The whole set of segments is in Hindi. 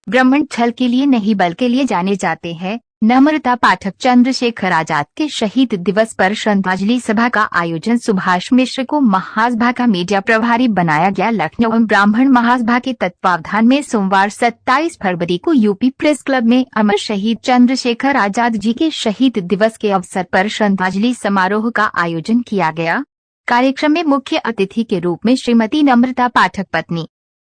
ब्राह्मण छल के लिए नहीं बल के लिए जाने जाते हैं। नम्रता पाठक। चंद्रशेखर आजाद के शहीद दिवस पर श्रद्धांजलि सभा का आयोजन। सुभाष मिश्र को महासभा का मीडिया प्रभारी बनाया गया। लखनऊ ब्राह्मण महासभा के तत्वावधान में सोमवार 27 फरवरी को यूपी प्रेस क्लब में अमर शहीद चंद्रशेखर आजाद जी के शहीद दिवस के अवसर पर श्रद्धांजलि समारोह का आयोजन किया गया। कार्यक्रम में मुख्य अतिथि के रूप में श्रीमती नम्रता पाठक पत्नी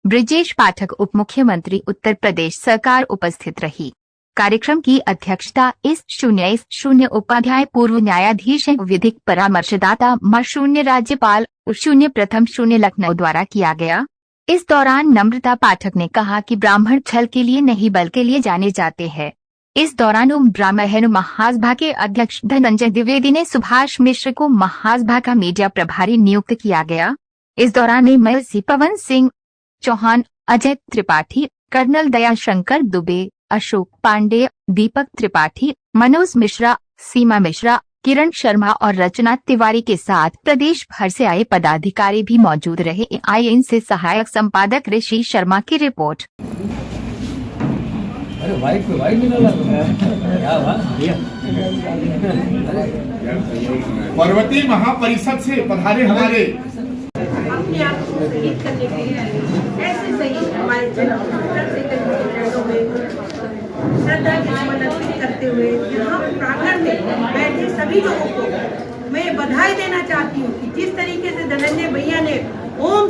ब्रिजेश पाठक उप मुख्यमंत्री उत्तर प्रदेश सरकार उपस्थित रही। कार्यक्रम की अध्यक्षता S0 उपाध्याय पूर्व न्यायाधीश विधिक परामर्शदाता M0 राज्यपाल U0 प्रथम 0 लखनऊ द्वारा किया गया। इस दौरान नम्रता पाठक ने कहा कि ब्राह्मण छल के लिए नहीं बल के लिए जाने जाते हैं। इस दौरान ब्राह्मण महासभा के अध्यक्ष धनंजय द्विवेदी ने सुभाष मिश्र को महासभा का मीडिया प्रभारी नियुक्त किया गया। इस दौरान MLC पवन सिंह चौहान, अजय त्रिपाठी, कर्नल दयाशंकर दुबे, अशोक पांडे, दीपक त्रिपाठी, मनोज मिश्रा, सीमा मिश्रा, किरण शर्मा और रचना तिवारी के साथ प्रदेश भर से आए पदाधिकारी भी मौजूद रहे। IN से सहायक संपादक ऋषि शर्मा की रिपोर्ट। पर्वतीय महापरिषद से पधारे हमारे अपने आप को शहीद करने के लिए ऐसे शहीद हमारे चरणों में श्रद्धा की सुमन अर्पित करते हुए यहाँ प्रांगण में बैठे सभी लोगों को मैं बधाई देना चाहती हूँ कि जिस तरीके से धनंजय भैया ने ओम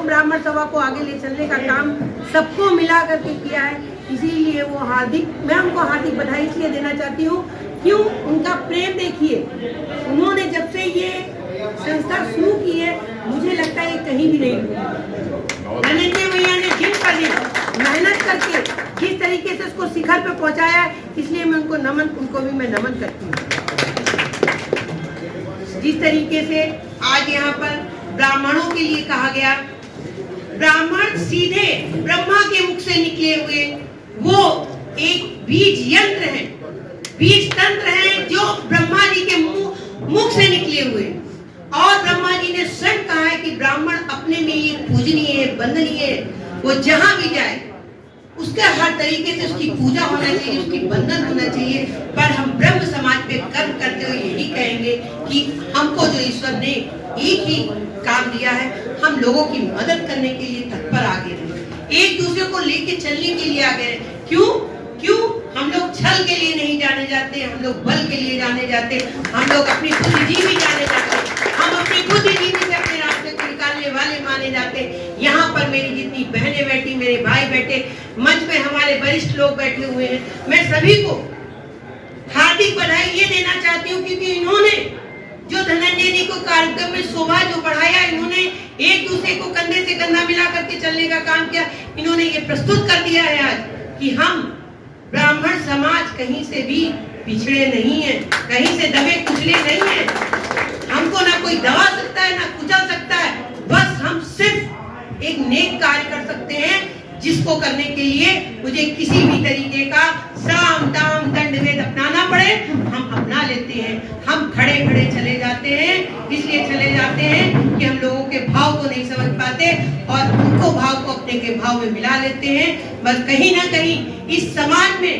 ब्राह्मण सभा को आगे ले चलने का काम सबको मिला करके किया है। इसीलिए मैं उनको हार्दिक बधाई इसलिए देना चाहती हूँ क्यों उनका प्रेम देखिए। उन्होंने जब से ये संस्था शुरू की है मुझे लगता है ये कहीं भी नहीं हुई। धनंजय भैया ने दिन पर दिन मेहनत करके जिस तरीके से उसको शिखर पे पहुंचाया है, इसलिए मैं उनको भी मैं नमन करती हूँ। जिस तरीके से आज यहाँ पर ब्राह्मणों के लिए कहा गया, ब्राह्मण सीधे ब्रह्मा के मुख से निकले हुए वो एक बीज यंत्र है, बीज तंत्र है जो ब्रह्मा जी के मुख से निकले हुए। और ब्रह्मा जी ने स्वयं कहा है कि ब्राह्मण अपने में ये पूजनीय है, वंदनीय है। वो जहां भी जाए उसका हर तरीके से उसकी पूजा होना चाहिए, उसकी वंदन होना चाहिए। पर हम ब्रह्म समाज पे कर्म करते हुए यही कहेंगे कि हमको जो ईश्वर ने एक ही काम दिया है, हम लोगों की मदद करने के लिए तत्पर आगे रहे, एक दूसरे को लेके चलने के लिए आगे रहे। क्यों हम लोग छल के लिए नहीं जाने जाते, हम लोग बल के लिए जाने जाते, हम लोग अपनी बुद्धिजीवी जाने जाते, हम अपनी बुद्धिजीवी से अपने रास्ते को निकालने वाले माने जाते। यहाँ पर मेरी जितनी बहनें बैठी, मेरे भाई बैठे, मंच पे हमारे वरिष्ठ लोग बैठे हुए हैं, मैं सभी को हार्दिक बधाई ये देना चाहती हूँ क्योंकि इन्होंने जो धनंजय जी को कार्यक्रम में शोभा जो बढ़ाया, इन्होंने एक दूसरे को कंधे से कंधा मिला करके चलने का काम किया। इन्होंने ये प्रस्तुत कर दिया है आज कि हम ब्राह्मण समाज कहीं से भी पिछड़े नहीं है, कहीं से दबे कुचले नहीं है। हमको ना कोई दबा सकता है ना कुचल सकता है, बस हम सिर्फ एक नेक कार्य कर सकते हैं जिसको करने के लिए मुझे किसी भी तरीके का साम दाम दंड भेद अपनाना पड़े, हम अपना लेते हैं। हम खड़े खड़े चले जाते हैं, इसलिए चले जाते हैं कि हम लोगों के भाव को नहीं समझ पाते और उनको भाव को अपने के भाव में मिला लेते हैं। बस कहीं ना कहीं इस समाज में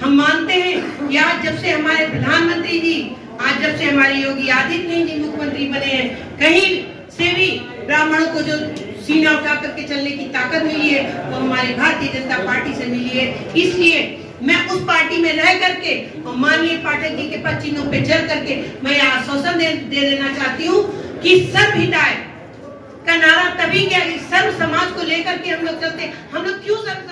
हम मानते हैं कि आज जब से हमारे प्रधानमंत्री जी, आज जब से हमारे योगी आदित्यनाथ जी मुख्यमंत्री बने हैं, कहीं से भी ब्राह्मणों को जो सीना उठा करके चलने की ताकत मिली है वो हमारी भारतीय जनता पार्टी से मिली है। इसलिए मैं उस पार्टी में रह करके और माननीय पाठक जी के पद चिन्हों पे चल करके मैं आश्वासन दे देना चाहती हूँ कि सर्व हिताय का नारा तभी क्या, सर्व समाज को लेकर के हम लोग चलते। हम लोग क्यों सर्व